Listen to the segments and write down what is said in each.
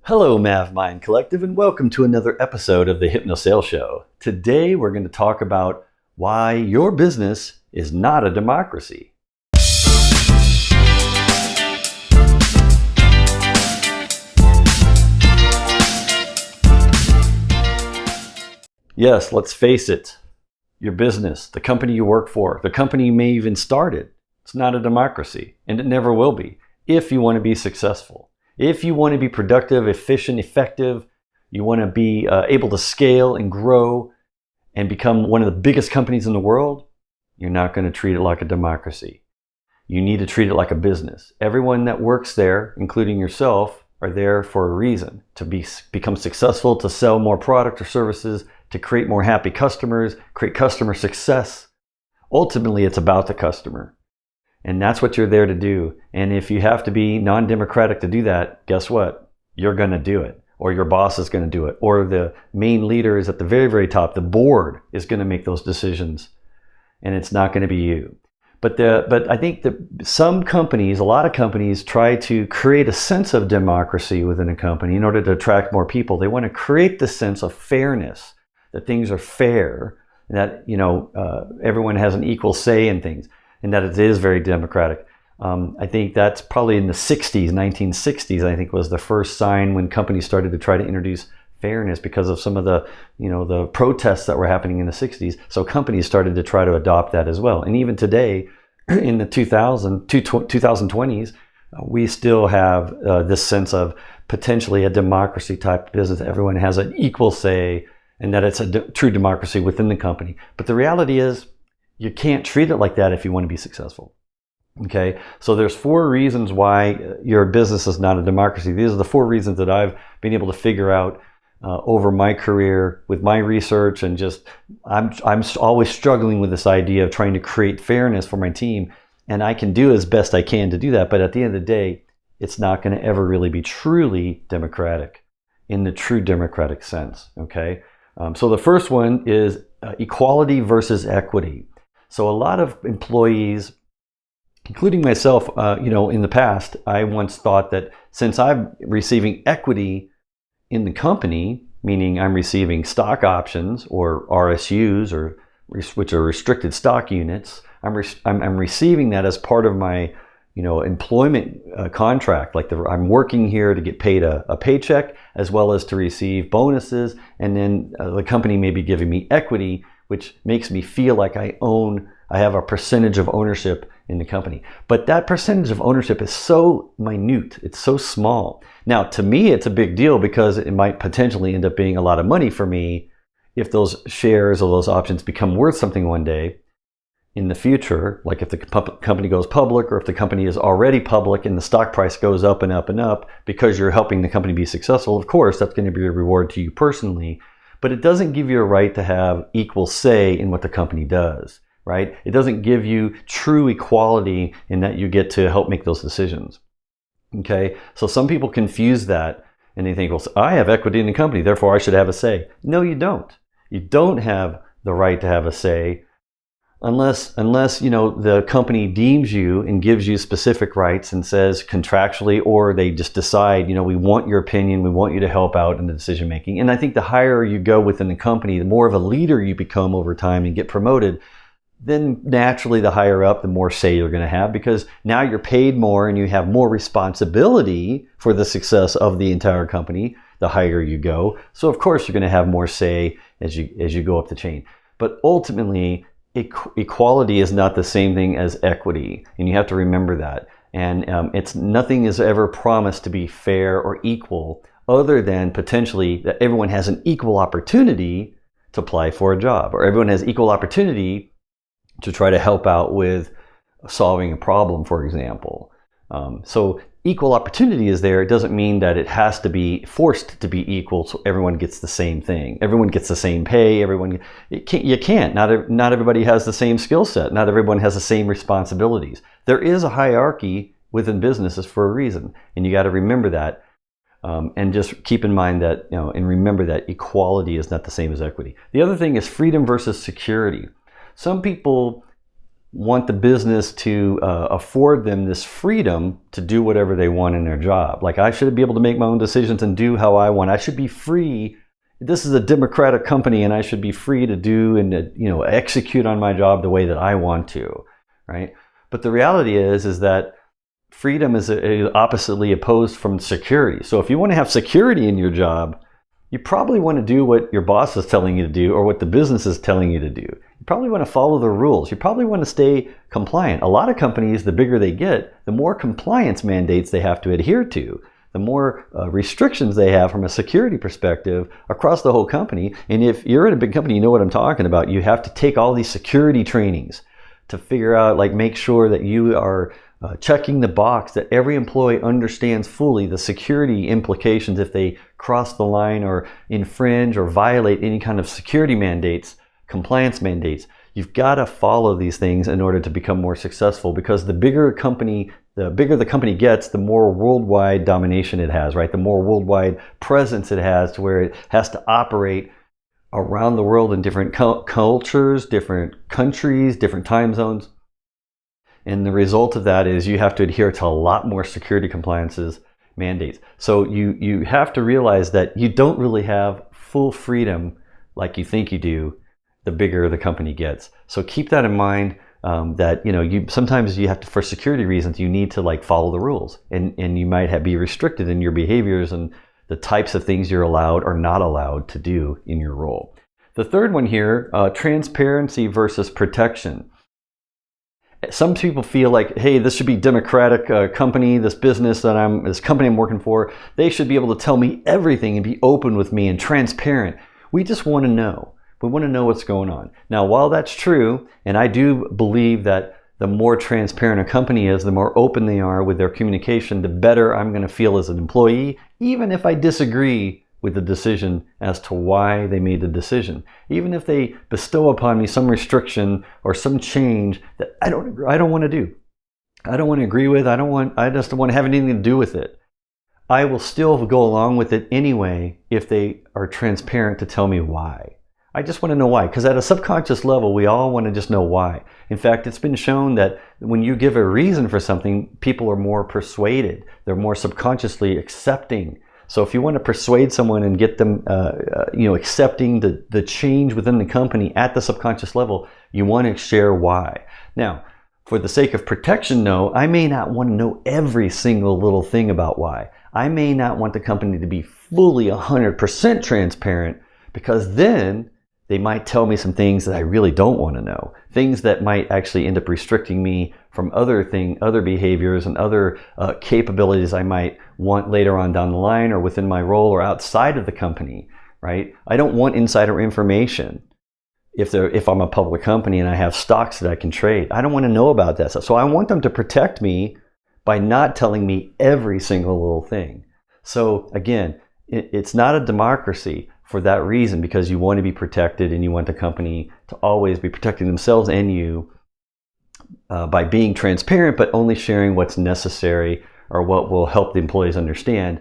Hello, MavMind Collective, and welcome to another episode of the HypnoSales Show. Today, we're going to talk about why your business is not a democracy. Yes, let's face it. Your business, the company you work for, the company you may even started, it's not a democracy, and it never will be if you want to be successful. If you want to be productive, efficient, effective, you want to be able to scale and grow and become one of the biggest companies in the world, you're not going to treat it like a democracy. You need to treat it like a business. Everyone that works there, including yourself, are there for a reason, to become successful, to sell more product or services, to create more happy customers, create customer success. Ultimately, it's about the customer. And that's what you're there to do. And if you have to be non-democratic to do that, guess what? You're going to do it. Or your boss is going to do it. Or the main leader is at the very, very top. The board is going to make those decisions. And it's not going to be you. But I think that some companies, a lot of companies, try to create a sense of democracy within a company in order to attract more people. They want to create the sense of fairness, that things are fair, and that everyone has an equal say in things. And that it is very democratic. I think that's probably in the 60s, 1960s, I think was the first sign when companies started to try to introduce fairness because of some of the, the protests that were happening in the 60s. So companies started to try to adopt that as well. And even today, in the 2020s, we still have this sense of potentially a democracy type business. Everyone has an equal say and that it's a true democracy within the company. But the reality is, you can't treat it like that if you want to be successful. Okay, so there's 4 reasons why your business is not a democracy. These are the 4 reasons that I've been able to figure out over my career with my research, and just I'm always struggling with this idea of trying to create fairness for my team, and I can do as best I can to do that. But at the end of the day, it's not going to ever really be truly democratic in the true democratic sense. Okay, so the first one is equality versus equity. So a lot of employees, including myself, in the past, I once thought that since I'm receiving equity in the company, meaning I'm receiving stock options or RSUs, which are restricted stock units, I'm receiving that as part of my employment contract. Like I'm working here to get paid a paycheck as well as to receive bonuses, and then the company may be giving me equity, which makes me feel like I have a percentage of ownership in the company. But that percentage of ownership is so minute, it's so small. Now, to me, it's a big deal because it might potentially end up being a lot of money for me if those shares or those options become worth something one day in the future, like if the company goes public, or if the company is already public and the stock price goes up and up and up because you're helping the company be successful. Of course, that's going to be a reward to you personally. But it doesn't give you a right to have equal say in what the company does, right? It doesn't give you true equality in that you get to help make those decisions, okay? So some people confuse that and they think, well, I have equity in the company, therefore I should have a say. No, you don't. You don't have the right to have a say unless the company deems you and gives you specific rights and says contractually, or they just decide, we want your opinion, we want you to help out in the decision making. And I think the higher you go within the company, the more of a leader you become over time and get promoted, then naturally the higher up, the more say you're going to have, because now you're paid more and you have more responsibility for the success of the entire company the higher you go. So of course you're going to have more say as you go up the chain. But ultimately, equality is not the same thing as equity, and you have to remember that. And nothing is ever promised to be fair or equal, other than potentially that everyone has an equal opportunity to apply for a job, or everyone has equal opportunity to try to help out with solving a problem, for example. So equal opportunity is there. It doesn't mean that it has to be forced to be equal so everyone gets the same thing. Everyone gets the same pay. You can't. Not everybody has the same skill set. Not everyone has the same responsibilities. There is a hierarchy within businesses for a reason, and you got to remember that. And just keep in mind that, and remember that equality is not the same as equity. The other thing is freedom versus security. Some people want the business to afford them this freedom to do whatever they want in their job. Like, I should be able to make my own decisions and do how I want. I should be free. This is a democratic company, and I should be free to do and execute on my job the way that I want to, right? But the reality is that freedom is oppositely opposed from security. So if you want to have security in your job, you probably want to do what your boss is telling you to do or what the business is telling you to do. You probably want to follow the rules. You probably want to stay compliant. A lot of companies, the bigger they get, the more compliance mandates they have to adhere to, the more restrictions they have from a security perspective across the whole company. And if you're in a big company, you know what I'm talking about. You have to take all these security trainings to figure out, like, make sure that you are checking the box that every employee understands fully the security implications if they cross the line or infringe or violate any kind of security mandates, compliance mandates. You've got to follow these things in order to become more successful, because the bigger the company gets, the more worldwide domination it has, right? The more worldwide presence it has, to where it has to operate around the world in different cultures, different countries, different time zones. And the result of that is you have to adhere to a lot more security compliances mandates. So you have to realize that you don't really have full freedom like you think you do the bigger the company gets. So keep that in mind, that you sometimes you have to, for security reasons, you need to follow the rules, and you might be restricted in your behaviors and the types of things you're allowed or not allowed to do in your role. The third one here, transparency versus protection. Some people feel like, hey, this should be democratic company, this company I'm working for, they should be able to tell me everything and be open with me and transparent. We just want to know. We want to know what's going on. Now, while that's true, and I do believe that the more transparent a company is, the more open they are with their communication, the better I'm going to feel as an employee, even if I disagree with the decision as to why they made the decision. Even if they bestow upon me some restriction or some change that I don't want to do. I don't want to agree with. I just don't want to have anything to do with it. I will still go along with it anyway if they are transparent to tell me why. I just want to know why, because at a subconscious level, we all want to just know why. In fact, it's been shown that when you give a reason for something, people are more persuaded. They're more subconsciously accepting. So if you want to persuade someone and get them accepting the change within the company at the subconscious level, you want to share why. Now, for the sake of protection, no, I may not want to know every single little thing about why. I may not want the company to be fully 100% transparent, because then they might tell me some things that I really don't want to know. Things that might actually end up restricting me from other behaviors and other capabilities I might want later on down the line, or within my role, or outside of the company, right? I don't want insider information if I'm a public company and I have stocks that I can trade. I don't want to know about that stuff. So I want them to protect me by not telling me every single little thing. So again, it's not a democracy for that reason, because you want to be protected and you want the company to always be protecting themselves and you by being transparent, but only sharing what's necessary or what will help the employees understand.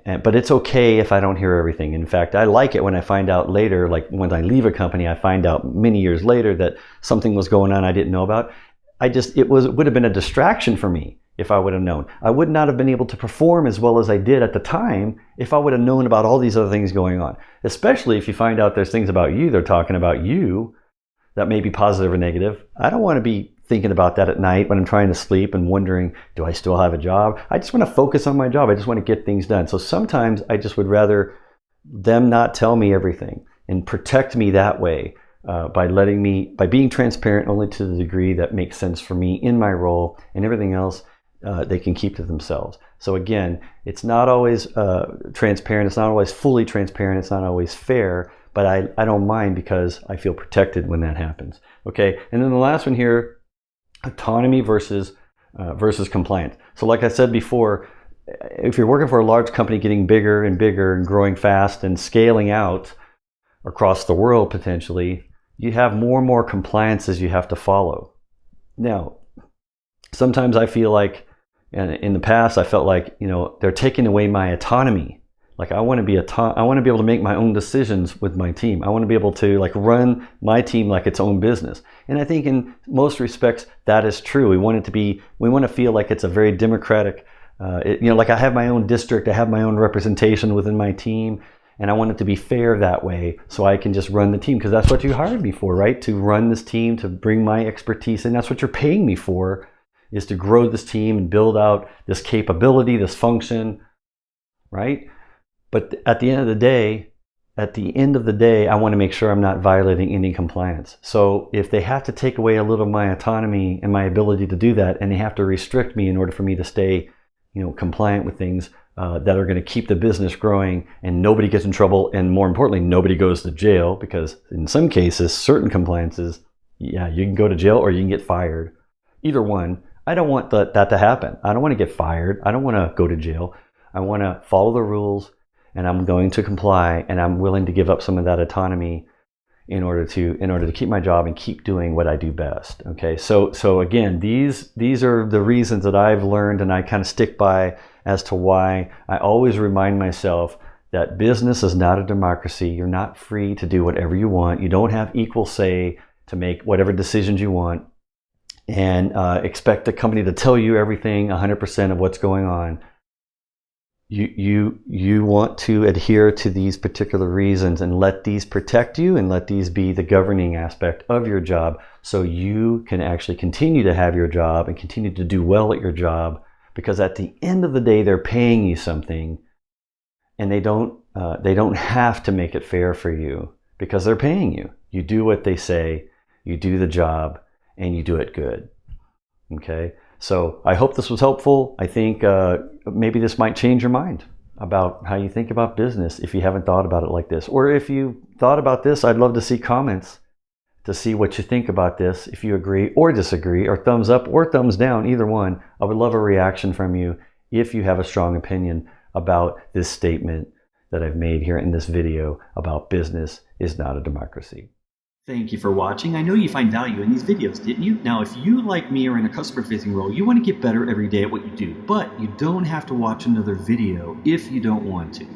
But it's okay if I don't hear everything. In fact, I like it when I find out later, like when I leave a company, I find out many years later that something was going on I didn't know about. It would have been a distraction for me if I would have known. I would not have been able to perform as well as I did at the time if I would have known about all these other things going on. Especially if you find out there's things about you, they're talking about you, that may be positive or negative. I don't want to be thinking about that at night when I'm trying to sleep and wondering, do I still have a job? I just want to focus on my job. I just want to get things done. So sometimes I just would rather them not tell me everything and protect me that way, by being transparent only to the degree that makes sense for me in my role, and everything else they can keep to themselves. So again, it's not always transparent. It's not always fully transparent. It's not always fair, but I don't mind because I feel protected when that happens. Okay, and then the last one here, autonomy versus compliance. So like I said before, if you're working for a large company getting bigger and bigger and growing fast and scaling out across the world potentially, you have more and more compliances you have to follow. Now, sometimes I feel like, and in the past I felt like, they're taking away my autonomy. Like I want to be able to make my own decisions with my team. I want to be able to like run my team like its own business. And I think in most respects that is true. We want to feel like it's a very democratic, like I have my own district, I have my own representation within my team, and I want it to be fair that way so I can just run the team, because that's what you hired me for, right? To run this team, to bring my expertise in. That's what you're paying me for, is to grow this team and build out this capability, this function, right? But at the end of the day, I want to make sure I'm not violating any compliance. So if they have to take away a little of my autonomy and my ability to do that, and they have to restrict me in order for me to stay, compliant with things that are going to keep the business growing and nobody gets in trouble, and more importantly, nobody goes to jail, because in some cases, certain compliances, yeah, you can go to jail or you can get fired. Either one. I don't want that to happen. I don't want to get fired. I don't want to go to jail. I want to follow the rules, and I'm going to comply, and I'm willing to give up some of that autonomy in order to keep my job and keep doing what I do best. Okay, so again, these are the reasons that I've learned, and I kind of stick by as to why I always remind myself that business is not a democracy. You're not free to do whatever you want. You don't have equal say to make whatever decisions you want, and expect the company to tell you everything, 100% of what's going on. You want to adhere to these particular reasons and let these protect you, and let these be the governing aspect of your job, so you can actually continue to have your job and continue to do well at your job, because at the end of the day, they're paying you something, and they don't have to make it fair for you, because they're paying you. You do what they say, you do the job, and you do it good. Okay? So I hope this was helpful. I think maybe this might change your mind about how you think about business if you haven't thought about it like this. Or if you thought about this, I'd love to see comments to see what you think about this, if you agree or disagree, or thumbs up or thumbs down, either one. I would love a reaction from you if you have a strong opinion about this statement that I've made here in this video about business is not a democracy. Thank you for watching. I know you find value in these videos, didn't you? Now, if you, like me, are in a customer-facing role, you want to get better every day at what you do, but you don't have to watch another video if you don't want to.